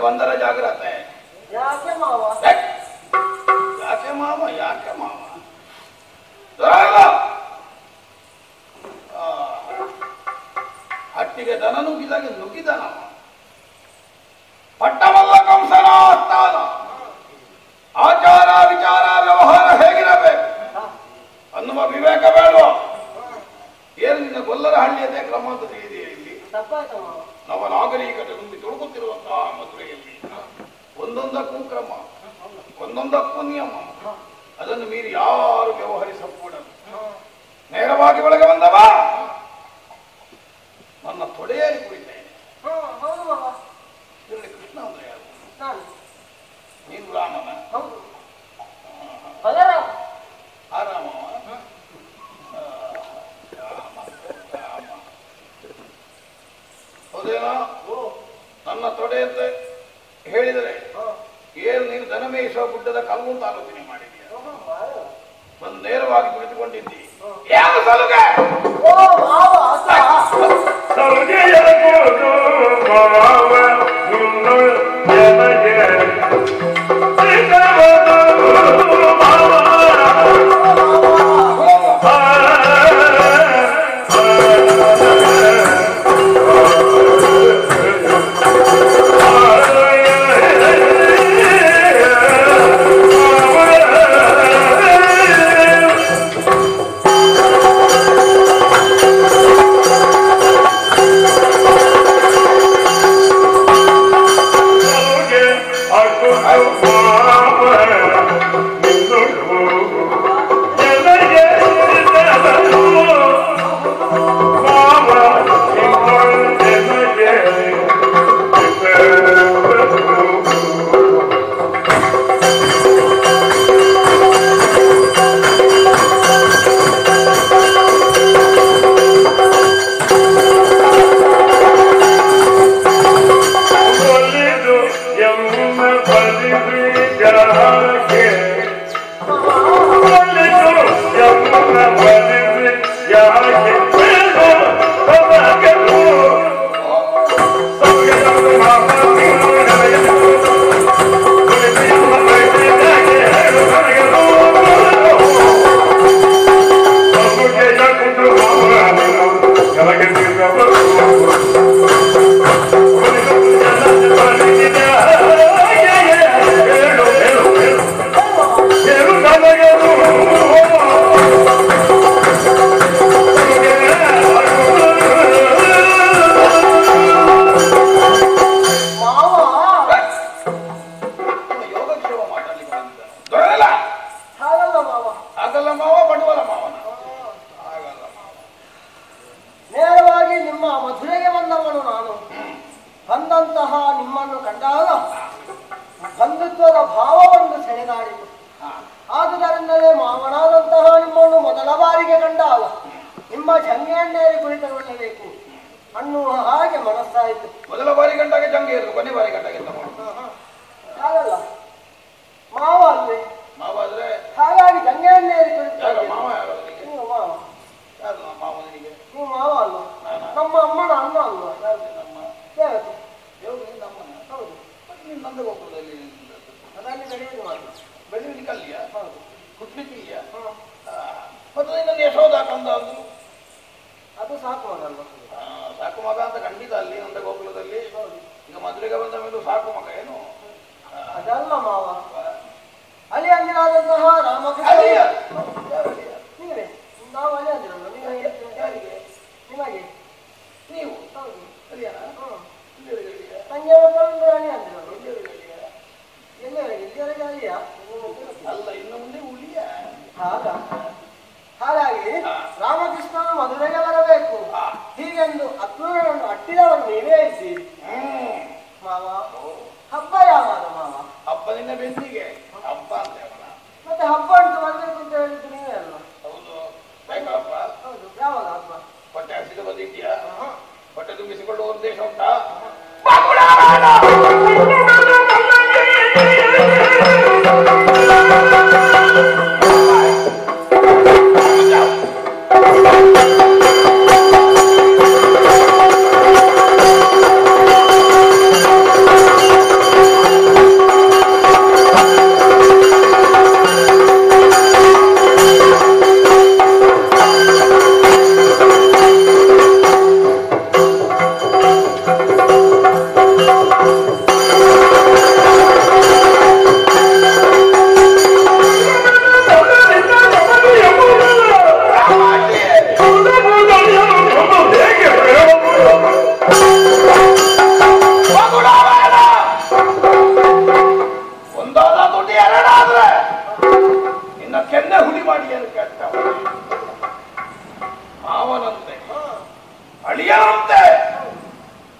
ಬಂದರ ಜಾಗ್ರತೆ. ಯಾಕೆ ಮಾವ? ಯಾಕೆ ಮಾವ? ಯಾಕೆ ಮಾವ? ಹಟ್ಟಿಗೆ ದನ ನುಗ್ಗಿದಾಗ ನುಗ್ಗಿದನ. ಪಟ್ಟವಲ್ಲ ಕಂಸನ ಸ್ಥಾನ. ಆಚಾರ ವಿಚಾರ ವ್ಯವಹಾರ ಹೇಗಿರಬೇಕು ಅನ್ನುವ ವಿವೇಕ ಬೇಡವ? ಏನು ನಿನ್ನ ಗೊಲ್ಲರ ಹಳ್ಳಿಯದೇ ಕ್ರಮ ಅಂತ ತಿಳಿದಿದೆ. ಇಲ್ಲಿ ನವ ನಾಗರಿಕತೆ ತುಂಬಿ ತುಳುಕುತ್ತಿರುವಂತಹ ಮದುವೆಯಲ್ಲಿ ಒಂದೊಂದಕ್ಕೂ ಕ್ರಮ, ಒಂದೊಂದಕ್ಕೂ ನಿಯಮ. ಅದನ್ನು ಮೀರಿ ಯಾರು ವ್ಯವಹರಿಸಕೂಡದು. ನೇರವಾಗಿ ಒಳಗೆ ಬಂದವ ನನ್ನ ತೊಡೆಯಾಗಿ ಕುಳಿತೇನೆ. ಇದರಲ್ಲಿ ಕೃಷ್ಣ ಅಂದ್ರೆ ಯಾರು? ನೀನು ರಾಮನ? ಆ ರಾಮವ? ಹೌದೇನೋ? ನನ್ನ ತೊಡೆ ಅಂತ ಹೇಳಿದರೆ ಏನು ನೀನು ದನ ಮೇಯಿಸುವ ಗುಡ್ಡದ ಕಲ್ಲು ಅಂತ ಆಲೋಚನೆ ಮಾಡಿದೀಯ? ಒಂದು ನೇರವಾಗಿ ಕುಳಿತುಕೊಂಡಿದ್ದಿ. ಯಾವ ಸಲುಗೆ?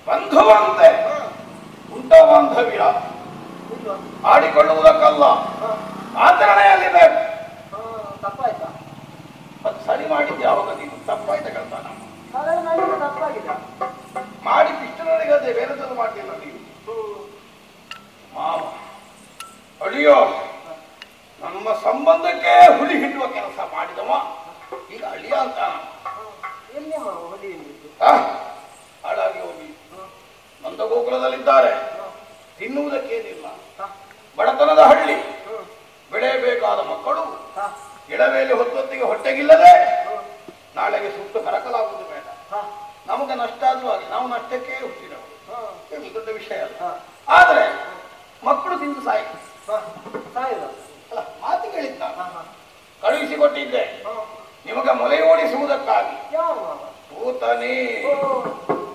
ಬಂಧುವಂತೆ ಉಂಟ ಬಾಂಧವ್ಯ ಆಡಿಕೊಳ್ಳುವುದಕ್ಕಲ್ಲ, ಆಚರಣೆಯಲ್ಲಿದೆ. ತಪ್ಪಾಯ್ತಾ? ಅದು ಸರಿ ಮಾಡಿದ್ದೆ ಯಾವಾಗ ನೀನು? ತಪ್ಪಾಯ್ತ ಕೆಲಸ ತಪ್ಪಾಗಿದೆ ಮಾಡಿ ಪಿಷ್ಟನಿಗೆ ಅದೇ ಬೇರೆದನ್ನು ಮಾಡಲಿಲ್ಲ ನೀವು. ಮಾವ ಅಳಿಯೋ ನಮ್ಮ ಸಂಬಂಧಕ್ಕೆ ಹುಳಿ ಹಿಡುವ ಕೆಲಸ ಮಾಡಿದವ ಈಗ ಅಳಿಯ ಅಂತ ಎಲ್ಲಿ ಹೊಲಿ ಹಾಳಾಗಿ ಹೋಗಿ ನಂದ ಗೋಕುಲದಲ್ಲಿದ್ದಾರೆ. ತಿನ್ನುವುದಕ್ಕೇನಿಲ್ಲ, ಬಡತನದ ಹಳ್ಳಿ, ಬೆಳೆಯಬೇಕಾದ ಮಕ್ಕಳು ಇಳವೇಲಿ ಹೊತ್ತೊತ್ತಿಗೆ ಹೊಟ್ಟೆಗಿಲ್ಲದೆ ನಾಳೆಗೆ ಸುಟ್ಟು ಕರಕಲಾಗುವುದು ಬೇಡ. ನಮಗೆ ನಷ್ಟ ಆದ್ರೂ ಆಗಿ ನಾವು ನಷ್ಟಕ್ಕೆ ಹುಟ್ಟಿದವರು, ದೊಡ್ಡ ವಿಷಯ ಅಲ್ಲ. ಆದ್ರೆ ಮಕ್ಕಳು ತಿಂದು ಅಲ್ಲ ಮಾತು ಕೇಳಿದ್ದ ಕಳುಹಿಸಿಕೊಟ್ಟಿದ್ದೆ ನಿಮಗೆ ಮೊಲೆ ಓಡಿಸುವುದಕ್ಕಾಗಿ. ಪೂತನಿ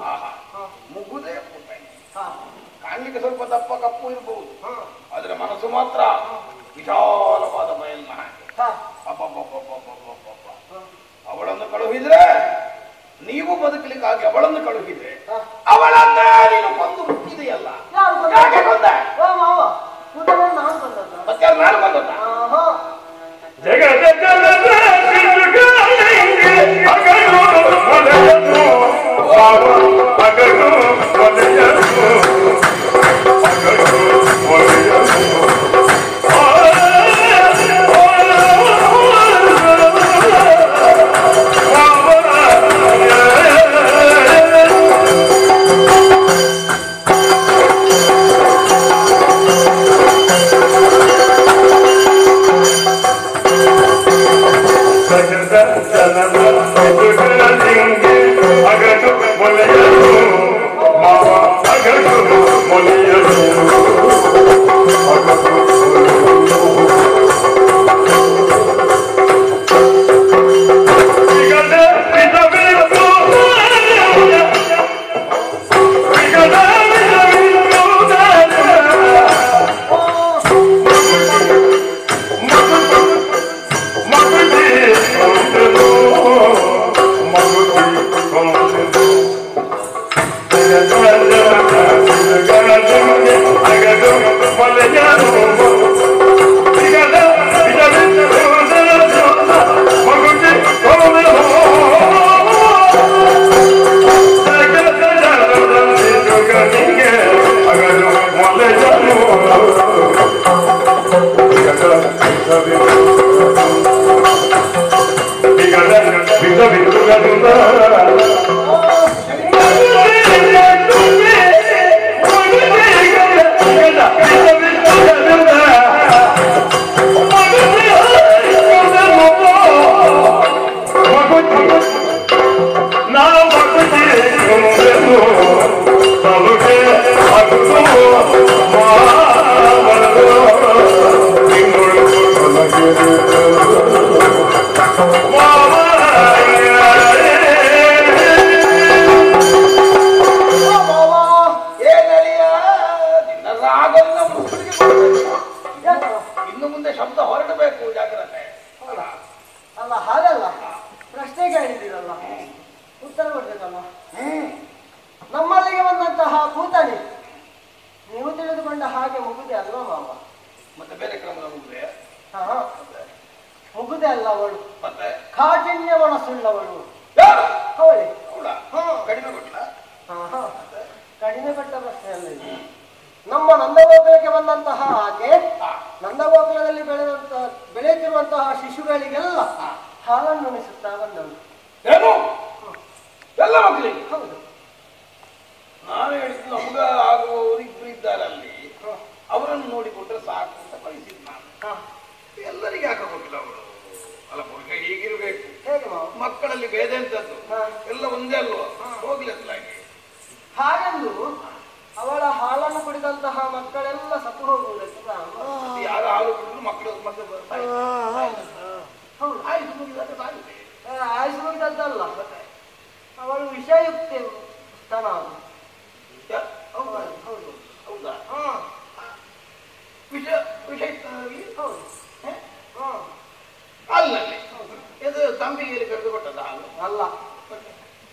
ಆಹಾ ಮುಗುದೇ ಪೂತನಿ, ಕಾಣ್ಲಿಕ್ಕೆ ಸ್ವಲ್ಪ ದಪ್ಪ ಕಪ್ಪು ಇರಬಹುದು, ಆದ್ರೆ ಮನಸ್ಸು ಮಾತ್ರ ವಿಶಾಲವಾದ ಬಯಲ್ನ ಹಾಗೆ. ಅವಳನ್ನು ಕಳುಹಿದ್ರೆ ನೀವು ಬದುಕಲಿಕ್ಕಾಗಿ ಅವಳನ್ನು ಕಳುಹಿದ್ರೆ ಅವಳನ್ನ ನೀನು ಕೊಂದು ಮುಟ್ಟಿದೆಯಲ್ಲ, ಯಾಕೆ ಕೊಂದೆ? ಮತ್ತೆ ನಾನು ಬಂದದ್ದ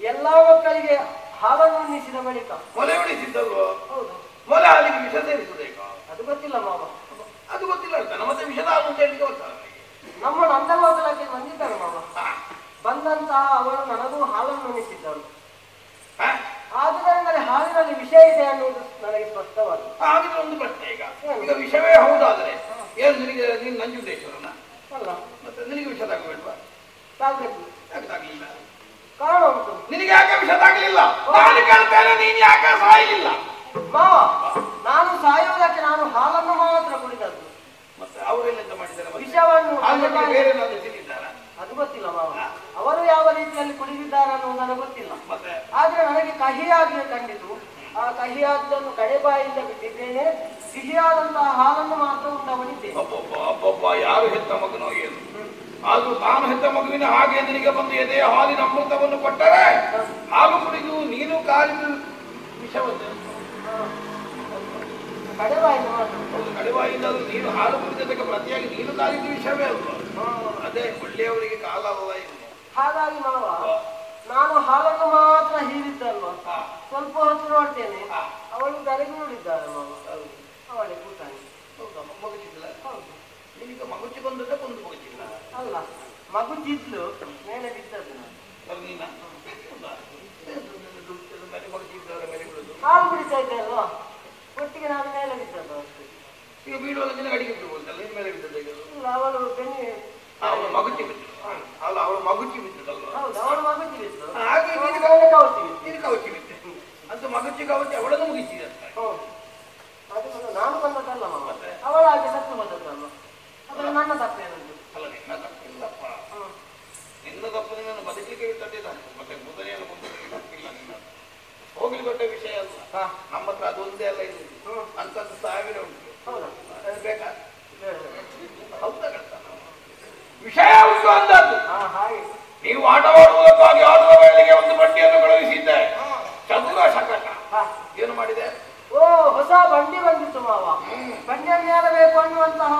ಎಲ್ಲಾ ಮಕ್ಕಳಿಗೆ ಹಾಲನ್ನು ಉಣ್ಣಿಸಿದ ಬಳಿಕ ಮೊಲೆ ಉಳಿಸಿದ್ದಲ್ವೋ? ಹೌದು. ಮೊಲೆ ಹಾಲಿಗೆ ವಿಷ ಸೇರಿಸಬೇಕು. ಅದು ಗೊತ್ತಿಲ್ಲ ಮಾವ. ಅದು ಗೊತ್ತಿಲ್ಲ ಹೇಳ್ತಾನೆ. ಮತ್ತೆ ವಿಷದ ಹಾಲು ಅಂತ ಹೇಳಿ ಗೊತ್ತಲ್ಲ ನನಗೆ. ನಮ್ಮ ನಂದಗೋಕುಲಕ್ಕೆ ಬಂದಿದ್ದಾಳೆ ಮಾವ. ಬಂದಂತಹ ಅವಳು ನನಗೂ ಹಾಲನ್ನು ಉಣಿಸಿದ್ದಳು. ಆದುದರಿಂದಲೇ ಹಾಲಿನಲ್ಲಿ ವಿಷ ಇದೆ ಅನ್ನುವುದು ನನಗೆ ಸ್ಪಷ್ಟವಾದ. ಹಾಗಿದ್ರೆ ಒಂದು ಪ್ರಶ್ನೆ ಈಗ. ಈಗ ವಿಷವೇ ಹೌದಾದ್ರೆ ಏನು ನಿನಗೆ ನೀನು ನಂಜುಂಡೇಶ್ವರನ ಅಲ್ಲ, ಮತ್ತೆ ನಿನಗೆ ವಿಷ ತಾಗಬೇಡ್ವಾ? ತಾಗಬೇಕು. ಯಾಕೆ ತಾಗಲಿಲ್ಲ? ಕಾರಣ ಉಂಟು. ನಿನಗೆ ಯಾಕೆ ವಿಷ ತಾಗಲಿಲ್ಲ? ನಾನು ಕೇಳ್ತೇನೆ, ನೀನು ಯಾಕೆ ಸಾಯಲಿಲ್ಲ? ಮಾವ, ನಾನು ಸಾಯುವುದಕ್ಕೆ ನಾನು ಹಾಲನ್ನು ಮಾತ್ರ ಕುಡಿದದ್ದು. ಮತ್ತೆ ಅವರೆಲ್ಲ ಮಾಡಿದ್ದಾರೆ? ವಿಷವನ್ನು ಬೇರೆ ಏನಾದ್ರು ತಿಂದಿದ್ದಾರಾ? ಅದು ಗೊತ್ತಿಲ್ಲ ಮಾವ. ಅವರು ಯಾವ ರೀತಿಯಲ್ಲಿ ಕುಡಿದಿದ್ದಾರೆ ಅನ್ನೋದು ನನಗೆ ಗೊತ್ತಿಲ್ಲ. ಮತ್ತೆ ಆದ್ರೆ ನನಗೆ ಕಹಿಯಾಗಿ ಕಂಡಿತು. ಆ ಕಹಿಯಾದನ್ನು ಕಡೆಬಾಯಿಂದ ಬಿಟ್ಟಿದ್ದೇನೆ. ಸಿಹಿಯಾದಂತಹ ಹಾಲನ್ನು ಮಾತ್ರ ಉಂಟವನಿದ್ದೇನೆ. ಅಬ್ಬಬ್ಬ, ಯಾರು ಹೆತ್ತ ಮಗನೋ ಏನು? ಆದ್ರೂ ತಾನು ಹೆತ್ತ ಮಗುವಿನ ಹಾಗೆ ನಿನಗೆ ಬಂದು ಎದೆಯ ಹಾಲಿನ ಅಮೃತವನ್ನು ಕೊಟ್ಟರೆ ಹಾಲು ಕುಡಿದು ನೀನು ಕಾಲಿನ ವಿಷವನ್ನೇ ಕಡೆಬಾಯಿಂದ ಮಾತ್ರ. ಹೌದು, ಕಡಿವಾಯಿಂದಾದ್ರೂ ನೀನು ಹಾಲು ಕುಡಿದಕ್ಕೆ ಪ್ರತಿಯಾಗಿ ನೀನು ಕಾಲಿದ್ದು ವಿಷಯವೇ ಅಲ್ವಾ? ಅದೇ ಒಳ್ಳೆಯವರಿಗೆ ಕಾಲ ಅಲ್ವ ಇನ್ನು. ಹಾಗಾಗಿ ಮಾವ, ನಾನು ಹಾಲನ್ನು ಮಾತ್ರ ಹೀರಿದ್ದಲ್ವ. ಸ್ವಲ್ಪ ಹೊತ್ತು ನೋಡ್ತೇನೆ, ಅವಳು ಬೆಳಗ್ಗೆ ನೋಡಿದ್ದಾಳೆ ಮಾವ. ಅವಳೆ ಕೂತಾನೆ. ಹೌದಾ? ಮಗುಚಿಲ್ಲ? ಹೌದು. ನಿನಗೆ ಮಗುಚಿ ಬಂದದ್ದ ಕೊಂದು ಮಗುಚಿಲ್ಲ? ಅಲ್ಲ, ಮಗುಚಿದ್ಲು, ಮೇಲೆ ಬಿದ್ದದ್ದು ನಾನು. ನೀನ ಮೇಲೆ ಮಗುಚಿದ್ದವರ ಮೇಲೆ ಬಿಡುದು? ಹಾಲು ಕುಡಿತಾ ಇದ್ದೆ ಅಲ್ವಾ, ಒಟ್ಟಿಗೆ ನಾನು ಮೇಲೆ ಬಿದ್ದದ್ದು ಅಷ್ಟೇ. ಈಗ ಬೀಳುವಾಗ ನಿನ್ನ ಅಡಿಗೆ ಬಿಡುವುದಲ್ಲ, ನಿನ್ನ ಮೇಲೆ ಬಿದ್ದದ್ದು? ಇಲ್ಲ, ಅವಳು ಬೆನ್ನಿ ಅವಳು ಮಗುಚಿ ಬಿದ್ದು. ಅಲ್ಲ, ಅವಳು ಮಗುಚಿ ಬಿದ್ದದಲ್ವ? ಹೌದು, ಅವಳು ಮಗುಚಿ ಬಿದ್ದು. ಹಾಗೆ ಕವಚಿ ಬಿದ್ದು. ನೀನು ಕವಚಿ ಬಿದ್ದೆ ಅಂತ ಮಗುಚಿ ಕವಚಿ ಅವಳನ್ನು ಮುಗಿಸಿದೆ ಅಂತ. ಹೌದು, ಅದು ನಾನು ಬಂದದ್ದಲ್ಲ ಮಾವ. ಅವಳಾಗಿ ಸತ್ತು ಬಂದದ್ದಲ್ಲ. ಅದು ನನ್ನ ತಪ್ಪೇನದ್ದು? ಅಲ್ಲ, ನಿನ್ನ ತಪ್ಪಿಲ್ಲಪ್ಪ. ನಿನ್ನ ತಪ್ಪು ನಿನ್ನನ್ನು ಬದುಕಲಿಕ್ಕೆ ಬಿಟ್ಟದ್ದಿಲ್ಲ. ಮತ್ತೆ ಮುದನೆಯನ್ನು ಮುಂದಕ್ಕೆ ತಪ್ಪಿಲ್ಲ ನಿನ್ನ. ಹೋಗ್ಲಿ ದೊಡ್ಡ ವಿಷಯ ಅಲ್ಲ. ನಮ್ಮ ಹತ್ರ ಅದೊಂದೇ ಅಲ್ಲ ಇದು. ಅಂತದ್ದು 1000 ಉಂಟು. ಹೌದಾ? ಬೇಕಾ? ಹೌದಾ ಕಳ್ತ? ವಿಷಯ ಉಂಟು ಅಂದದ್ದು. ಹಾಗೆ ನೀವು ಆಟವಾಡುವುದಕ್ಕಾಗಿ ಆಡುವ ವೇಳೆಗೆ ಒಂದು ಬಂಡಿಯನ್ನು ಕಳುಹಿಸಿದ್ದೆ. ಚದುರ ಶಕಟ ಏನು ಮಾಡಿದೆ? ಓ, ಹೊಸ ಬಂಡಿ ಬಂದಿತ್ತು ಮಾವ. ಬಂಡಿಯನ್ನು ಏರಬೇಕು ಅನ್ನುವಂತಹ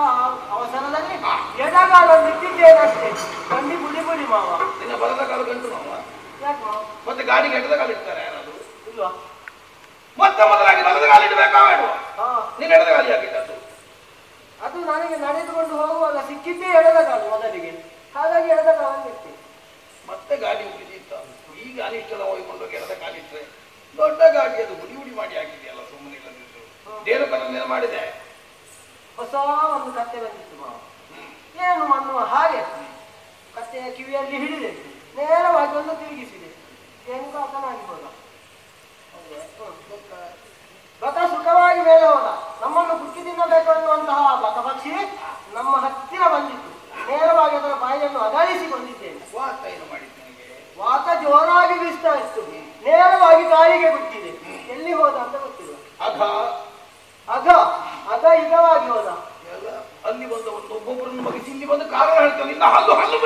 ಅವಸರದಲ್ಲಿ ಎಡಗಾಲ ಬಿಟ್ಟಿದ್ದೇನಷ್ಟೇ. ಬಂಡಿ ಬುಡಿ ಬುಡಿ ಮಾವ. ನಿನ್ನ ಬಲದ ಕಾಲು ಗಂಟು ಮಾವ. ಯಾಕೆ ಮಾವ? ಮತ್ತೆ ಗಾಡಿಗೆ ಎಡದ ಕಾಲು ಇಡ್ತಾರೆ ಯಾರಾದ್ರು? ಇಲ್ವಾ? ಮತ್ತೆ ಮೊದಲಾಗಿ ಬಲದ ಕಾಲು ಇಡಬೇಕಾ ಬೇಡವಾ? ನೀನು ಎಡದ ಕಾಲಿ ಹಾಕಿದ್ದದ್ದು. ಅದು ನನಗೆ ನಡೆದುಕೊಂಡು ಹೋಗುವಾಗ ಸಿಕ್ಕಿದ್ದೇ ಎಡದ ಕಾಲು ಮೊದಲಿಗೆ. ಹಾಗಾಗಿ ಎಡದ ಕಾಲನ್ನು ಇಟ್ಟೆ. ಮತ್ತೆ ಗಾಡಿ ಉಳಿದಿತ್ತ. ಈಗ ಅನಿಷ್ಟದ ಹೋಗಿಕೊಂಡು ಎಡದ ಕಾಲಿಟ್ರೆ ದೊಡ್ಡ ಗಾಡಿ ಅದು ಹುಡಿ ಹುಡಿ ಮಾಡಿ ಹಾಕಿದೆಯಲ್ಲ, ಸುಮ್ಮನೆ ಇಲ್ಲದಿದ್ದು. ದೇರು ಕಲ್ಲ ಮಾಡಿದೆ. ಹೊಸ ಒಂದು ಕತ್ತೆ ಬಂದಿತ್ತು ಮಾವ. ಏನು ಅನ್ನುವ ಹಾಗೆ ಕತ್ತೆಯ ಕಿವಿಯಲ್ಲಿ ಹಿಡಿದೆ, ನೇರವಾಗಿ ಒಂದು ತಿರುಗಿಸಿದೆ. ಏನು ಕಾಕನಾಗಿ ಹೋದ. ಬಕ ಸುಖವಾಗಿ ಮೇಲೆ ಹೋದ. ನಮ್ಮನ್ನು ಕುಕ್ಕಿ ತಿನ್ನಬೇಕು ಅನ್ನುವಂತಹ ಬಕ ಪಕ್ಷಿ ನಮ್ಮ ಹತ್ತಿರ ಬಂದಿತ್ತು. ನೇರವಾಗಿ ಅದರ ಬಾಯಿಯನ್ನು ಅಗಾಳಿಸಿಕೊಂಡಿದ್ದೇನೆ. ವಾತ ಏನು ಮಾಡಿದ್ದು ನನಗೆ? ವಾತ ಜೋರಾಗಿ ಬೀಸ್ತಾ ಇತ್ತು. ನೇರವಾಗಿ ಗಾಳಿಗೆ ಬಿಟ್ಟಿದೆ. ಎಲ್ಲಿ ಹೋದ ಅಂತ ಗೊತ್ತಿಲ್ಲ. ಅಘ ಇಗವಾಗಿ ಹೋದ. ಅಲ್ಲಿ ಬಂದ ಒಬ್ಬೊಬ್ಬರನ್ನು ಮಗಿಸಿ ಇಲ್ಲಿ ಬಂದು ಕಾರಣ ಹೇಳ್ತಾನೆ. ಇನ್ನ ಹಲ್ಲು ಹಲ್ಲು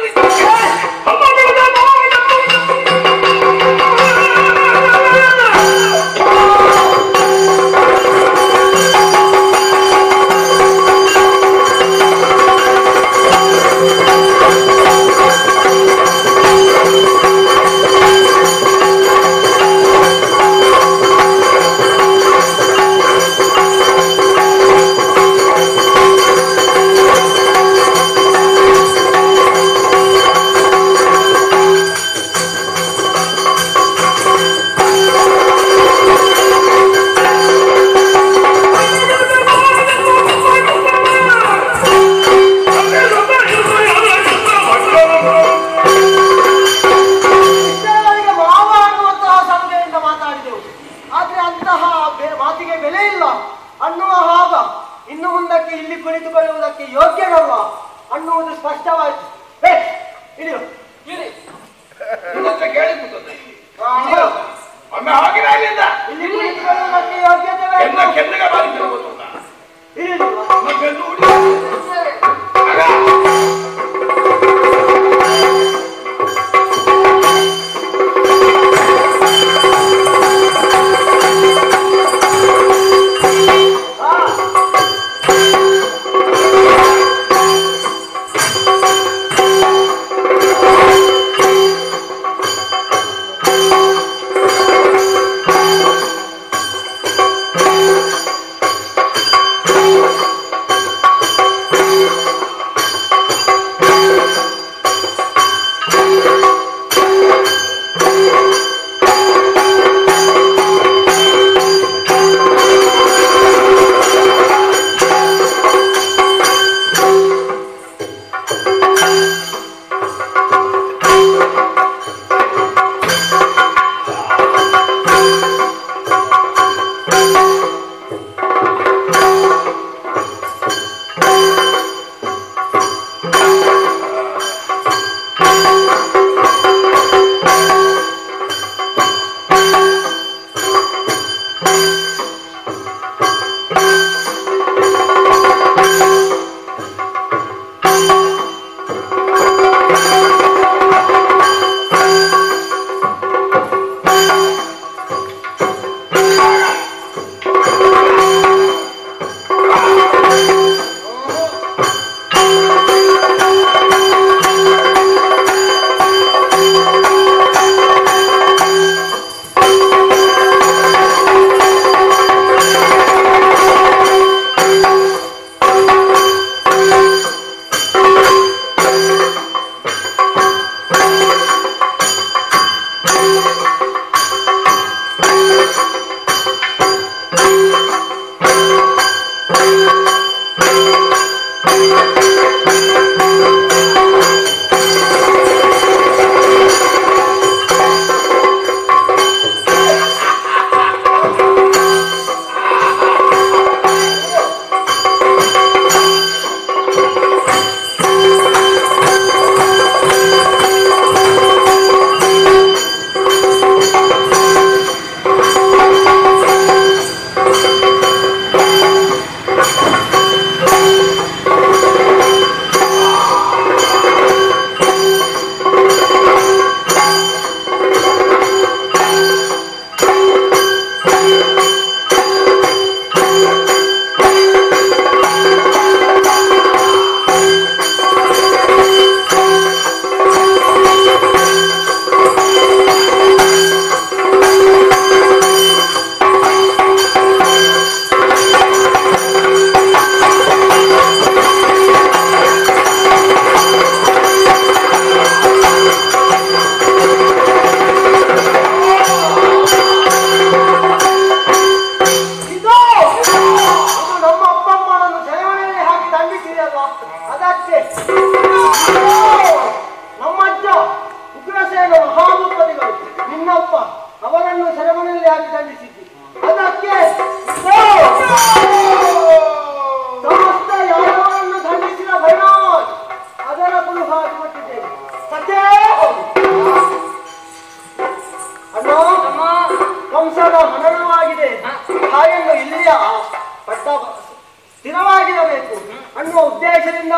ಸ್ಥಿರವಾಗಿರಬೇಕು ಅನ್ನುವ ಉದ್ದೇಶದಿಂದ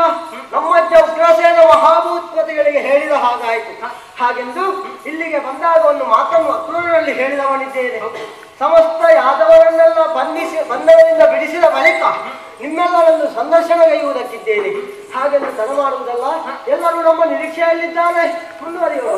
ನಮ್ಮಜ್ಜ ಉಗ್ರಸೇನ ಮಹಾಭೂತ್ಪತಿಗಳಿಗೆ ಹೇಳಿದ ಹಾಗಾಯಿತು. ಹಾಗೆಂದು ಇಲ್ಲಿಗೆ ಬಂದಾಗ ಒಂದು ಮಾತನ್ನು ಅಕ್ರೂರರಲ್ಲಿ ಹೇಳಿದವನಿದ್ದೇನೆ. ಸಮಸ್ತ ಯಾದವರನ್ನೆಲ್ಲ ಬಂಧನದಿಂದ ಬಿಡಿಸಿದ ಬಳಿಕ ನಿಮ್ಮೆಲ್ಲರನ್ನು ಸಂದರ್ಶನಗೈಯುವುದಕ್ಕಿದ್ದೇನೆ. ಹಾಗೆಂದು ತಡ ಮಾಡುವುದಲ್ಲ, ಎಲ್ಲರೂ ನಮ್ಮ ನಿರೀಕ್ಷೆಯಲ್ಲಿದ್ದಾರೆ. ಮುಂದುವರಿಯುವ